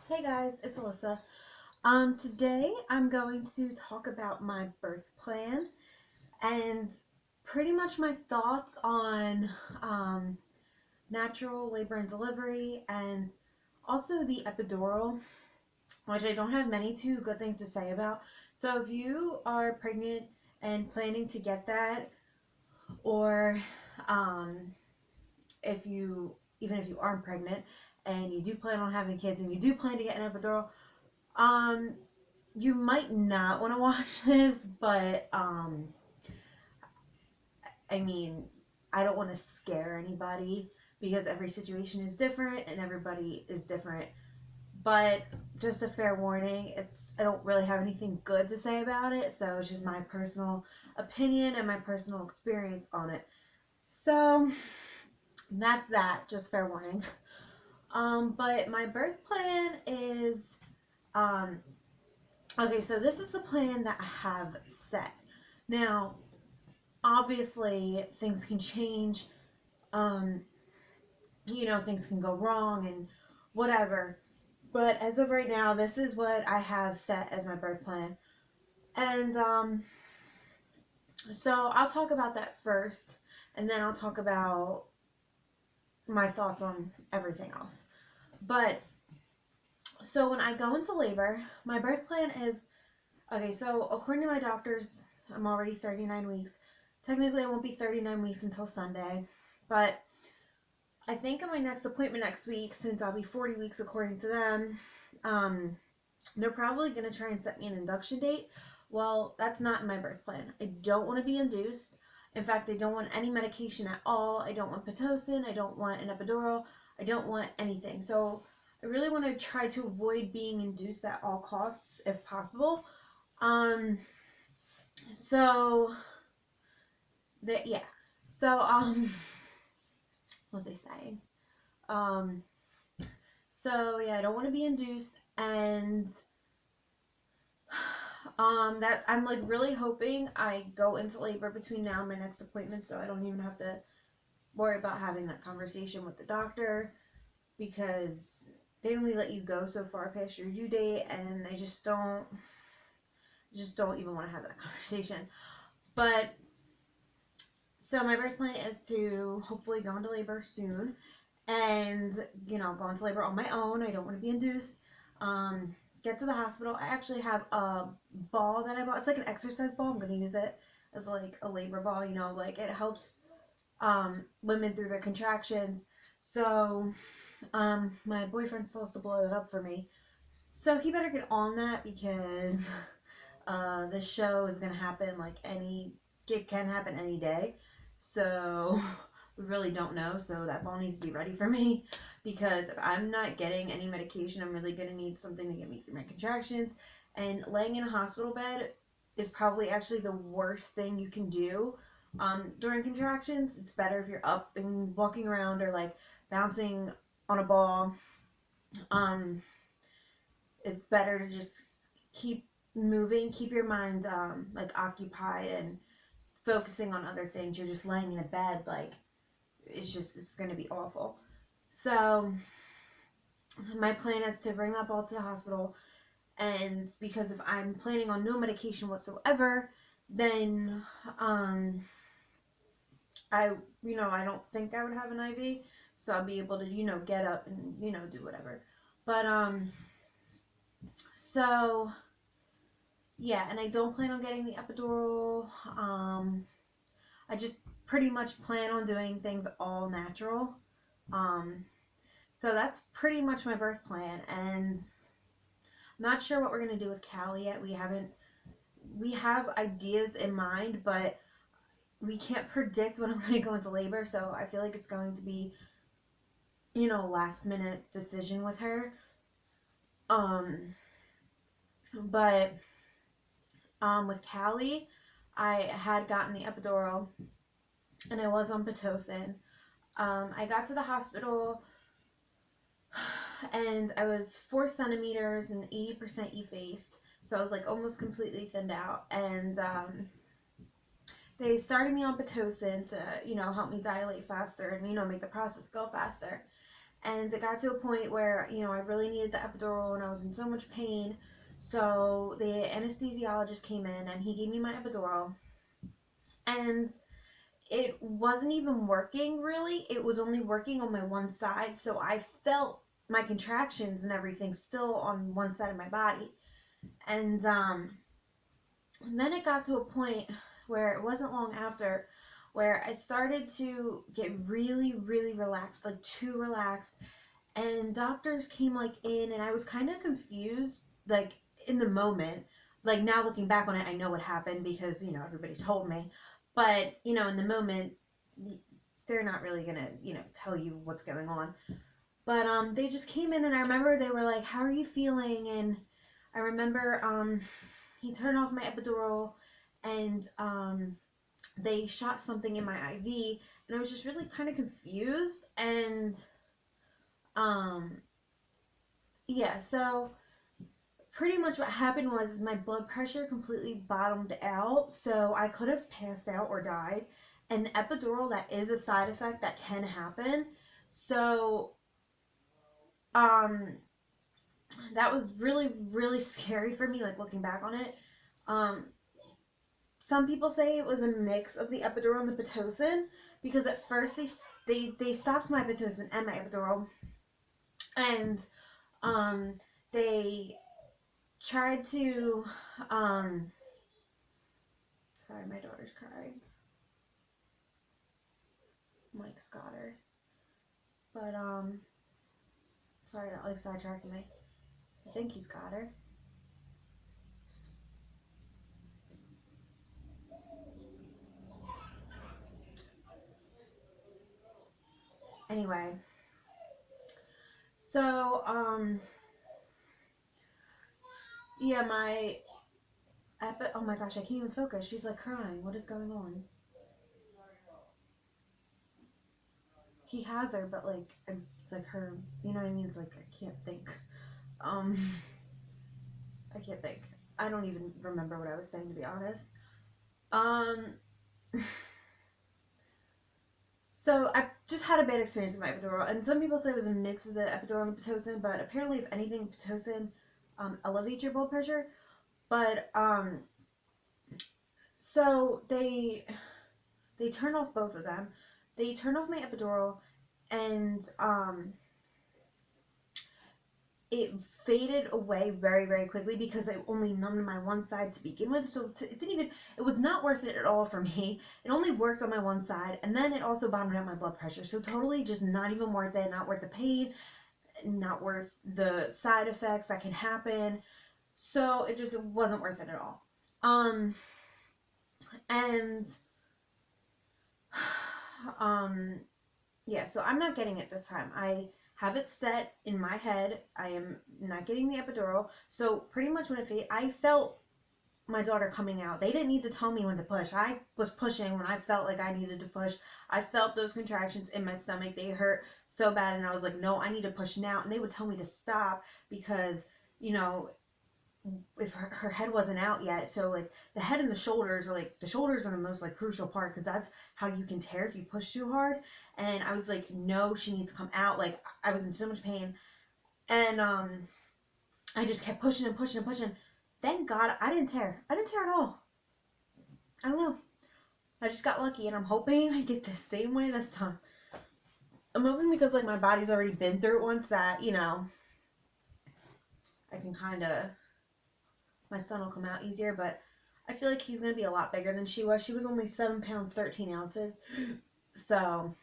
Hey guys, it's Alyssa. Today I'm going to talk about my birth plan and pretty much my thoughts on um, natural labor and delivery and also the epidural, which I don't have many too good things to say about. So if you are pregnant and planning to get that, or um, even if you aren't pregnant and you do plan on having kids and you do plan to get an epidural, um, you might not want to watch this, but I mean, I don't want to scare anybody because every situation is different and everybody is different. But just a fair warning, I don't really have anything good to say about it, so it's just my personal opinion and my personal experience on it. So that's that, just fair warning. But my birth plan is um okay, so this is the plan that I have set. Now, obviously things can change, um things can go wrong and whatever, but as of right now this is what I have set as my birth plan. And so I'll talk about that first, and then I'll talk about my thoughts on everything else. But so when I go into labor, my birth plan is okay. So according to my doctors, I'm already 39 weeks. Technically I won't be 39 weeks until Sunday, but I think on my next appointment next week, since I'll be 40 weeks according to them, um, they're probably going to try and set me an induction date. Well, that's not in my birth plan. I don't want to be induced. In fact, I don't want any medication at all. I don't want Pitocin. I don't want an epidural. I don't want anything. So I really want to try to avoid being induced at all costs if possible. Um, so that yeah. So what was I saying? Um, So yeah, I don't want to be induced, and that I'm like really hoping I go into labor between now and my next appointment, so I don't even have to worry about having that conversation with the doctor, because they only let you go so far past your due date, and I just don't even want to have that conversation. But so my birth plan is to hopefully go into labor soon, and go into labor on my own. I don't want to be induced. um get to the hospital. I actually have a ball that I bought. It's like an exercise ball. I'm going to use it as like a labor ball. Like it helps women through their contractions. So my boyfriend still has to blow it up for me, so he better get on that, because this show is going to happen like any it can happen any day. So we really don't know. So that ball needs to be ready for me, because if I'm not getting any medication, I'm really going to need something to get me through my contractions. And laying in a hospital bed is probably actually the worst thing you can do during contractions. It's better if you're up and walking around, or like bouncing on a ball. Um, it's better to just keep moving, keep your mind like occupied and focusing on other things. You're just laying in a bed, like it's going to be awful. So my plan is to bring that ball to the hospital, and because if I'm planning on no medication whatsoever, then um I I don't think I would have an IV, so I'll be able to get up and do whatever. But so yeah, and I don't plan on getting the epidural. I just pretty much plan on doing things all natural. Um, so that's pretty much my birth plan, and I'm not sure what we're gonna do with Callie yet. We have ideas in mind, but we can't predict when I'm gonna go into labor. So I feel like it's going to be a last minute decision with her. Um, but with Callie, I had gotten the epidural and I was on Pitocin. I got to the hospital and I was 4 centimeters and 80% effaced, so I was like almost completely thinned out. And they started me on Pitocin to help me dilate faster and make the process go faster. And it got to a point where, you know, I really needed the epidural and I was in so much pain. So the anesthesiologist came in and he gave me my epidural. And it wasn't even working really. It was only working on my one side. So I felt my contractions and everything still on one side of my body. And then it got to a point where it wasn't long after where I started to get really, really relaxed, like too relaxed. And doctors came like in, and I was kind of confused, like in the moment. Like now looking back on it, I know what happened because you know everybody told me. But you know, in the moment, they're not really gonna tell you what's going on. But they just came in, and I remember they were like, "How are you feeling?" And I remember he turned off my epidural, and they shot something in my IV, and I was just really kind of confused. And um, yeah, so pretty much what happened was is my blood pressure completely bottomed out, so I could have passed out or died. And the epidural, that is a side effect that can happen. So um, that was really, really scary for me, like looking back on it. Um, some people say it was a mix of the epidural and the pitocin because at first they stopped my pitocin and my epidural, and um, they tried to um, sorry, my daughter's crying. Mike's got her, but sorry that like sidetracked me. I think he's got her. Anyway, so yeah, oh my gosh, I can't even focus. She's like crying. What is going on? He has her, but like it's like her, you know what I mean? It's like I can't think. Um, I can't think. I don't even remember what I was saying to be honest. Um, so I just had a bad experience with my epidural, and some people say it was a mix of the epidural and the pitocin, but apparently, if anything, pitocin elevates your blood pressure. But so they turned off both of them. They turned off my epidural, and it faded away very, very quickly because I only numbed my one side to begin with. So it didn't even, it was not worth it at all for me. It only worked on my one side, and then it also bottomed out my blood pressure. So totally just not even worth it, not worth the pain, not worth the side effects that can happen. So it just wasn't worth it at all. Um, and, um, yeah, so I'm not getting it this time. I have it set in my head. I am not getting the epidural. So pretty much when I felt my daughter coming out. They didn't need to tell me when to push. I was pushing when I felt like I needed to push. I felt those contractions in my stomach. They hurt so bad, and I was like, no, I need to push now. And they would tell me to stop because, you know, if her head wasn't out yet. So like the head and the shoulders are like the shoulders are the most like crucial part because that's how you can tear if you push too hard. And I was like, no, she needs to come out. Like I was in so much pain, and I just kept pushing and pushing and pushing. Thank God I didn't tear. I didn't tear at all. I don't know. I just got lucky, and I'm hoping I get the same way this time. I'm hoping because like my body's already been through it once that I can kind of my son will come out easier. But I feel like he's gonna be a lot bigger than she was. She was only 7 pounds 13 ounces, so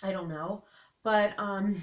I don't know. But and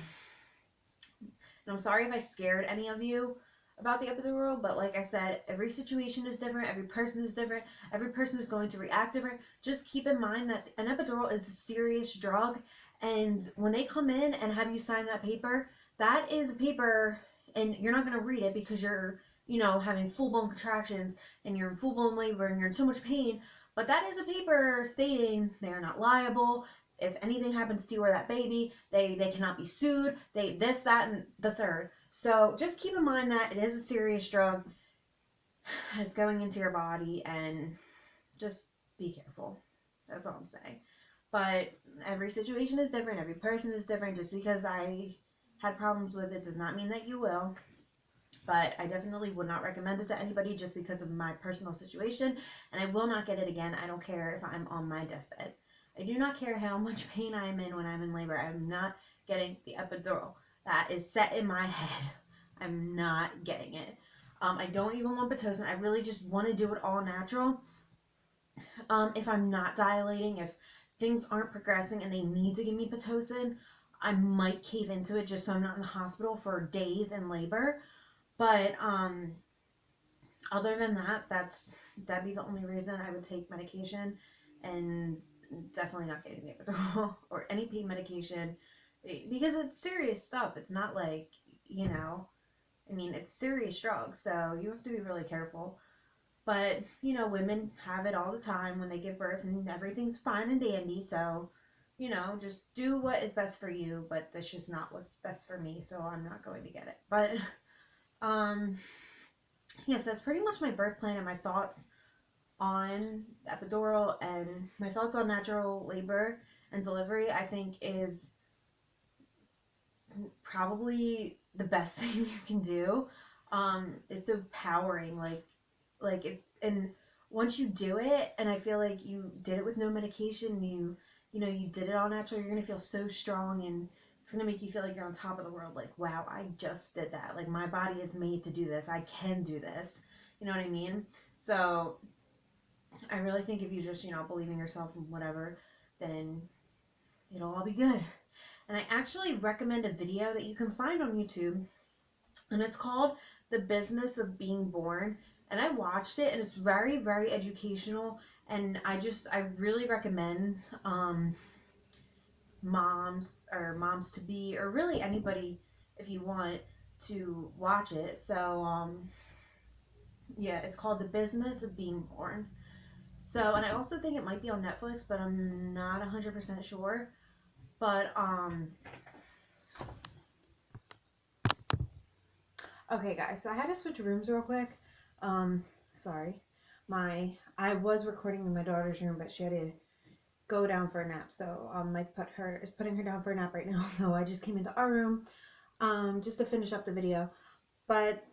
I'm sorry if I scared any of you about the epidural, but like I said, every situation is different, every person is different, every person is going to react different. Just keep in mind that an epidural is a serious drug, and when they come in and have you sign that paper, that is a paper, and you're not going to read it because you're, having full-blown contractions, and you're in full-blown labor, and you're in so much pain, but that is a paper stating they are not liable. If anything happens to you or that baby, they cannot be sued. They this, that, and the third. So just keep in mind that it is a serious drug. It's going into your body, and just be careful. That's all I'm saying. But every situation is different. Every person is different. Just because I had problems with it does not mean that you will. But I definitely would not recommend it to anybody just because of my personal situation, and I will not get it again. I don't care if I'm on my deathbed. I do not care how much pain I'm in when I'm in labor. I'm not getting the epidural. That is set in my head. I'm not getting it. I don't even want Pitocin. I really just want to do it all natural. If I'm not dilating, if things aren't progressing and they need to give me Pitocin, I might cave into it just so I'm not in the hospital for days in labor. But other than that, that'd be the only reason I would take medication, and definitely not getting the epidural or any pain medication because it's serious stuff. It's not like, you know, I mean, it's serious drugs, so you have to be really careful. But, you know, women have it all the time when they give birth and everything's fine and dandy, so, you know, just do what is best for you, but that's just not what's best for me, so I'm not going to get it. But, um, yes, that's pretty much my birth plan and my thoughts on epidural and my thoughts on natural labor and delivery. I think is probably the best thing you can do. It's empowering, like it's, and once you do it, and I feel like you did it with no medication, you know, you did it all natural, you're gonna feel so strong, and it's gonna make you feel like you're on top of the world. Like, wow, I just did that. Like, my body is made to do this. I can do this. You know what I mean? So I really think if you just, you know, believe in yourself and whatever, then it'll all be good. And I actually recommend a video that you can find on YouTube, and it's called The Business of Being Born. And I watched it, and it's very, very educational. And I really recommend moms or moms to be, or really anybody, if you want to watch it. So, yeah, it's called The Business of Being Born. So, and I also think it might be on Netflix, but I'm not 100% sure. But, okay, guys, so I had to switch rooms real quick. Sorry. I was recording in my daughter's room, but she had to go down for a nap. So, Mike is putting her down for a nap right now. So I just came into our room, just to finish up the video. But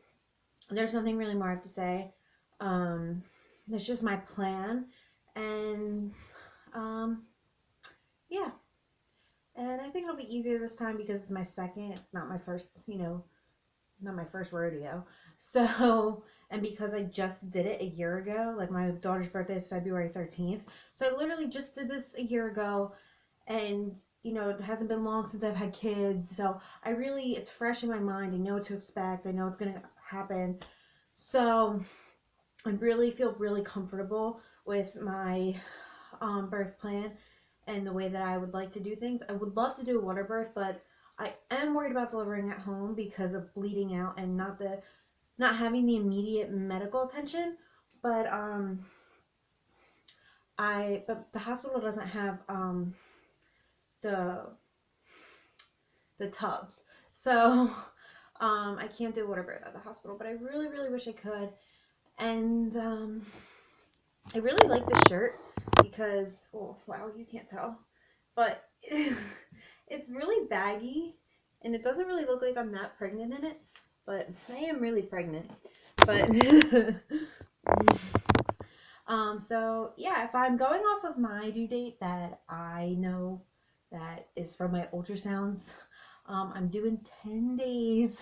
there's nothing really more I have to say. It's just my plan. And, yeah. And I think it'll be easier this time because it's my second. It's not my first, you know, not my first rodeo. So, and because I just did it a year ago, like my daughter's birthday is February 13th. So I literally just did this a year ago, and you know, it hasn't been long since I've had kids. So it's fresh in my mind. I know what to expect. I know it's going to happen. So I really feel really comfortable with my birth plan and the way that I would like to do things. I would love to do a water birth, but I am worried about delivering at home because of bleeding out and not having the immediate medical attention. But but the hospital doesn't have the tubs, so I can't do water birth at the hospital. But I really really wish I could, and I really like this shirt because, oh wow, you can't tell, but it's really baggy, and it doesn't really look like I'm that pregnant in it, but I am really pregnant. But so yeah, if I'm going off of my due date that I know that is from my ultrasounds, I'm doing 10 days,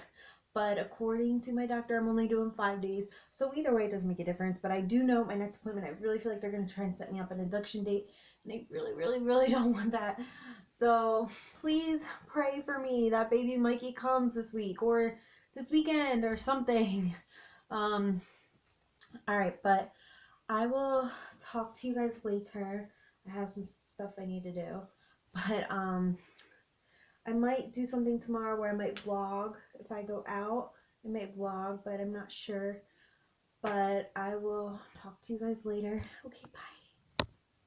but according to my doctor, I'm only doing 5 days. So either way, it doesn't make a difference. But I do know my next appointment, I really feel like they're going to try and set me up an induction date, and I really, really, really don't want that. So please pray for me that baby Mikey comes this week or this weekend or something. All right, but I will talk to you guys later. I have some stuff I need to do. But I might do something tomorrow where I might vlog if I go out. I might vlog, but I'm not sure. But I will talk to you guys later. Okay, bye.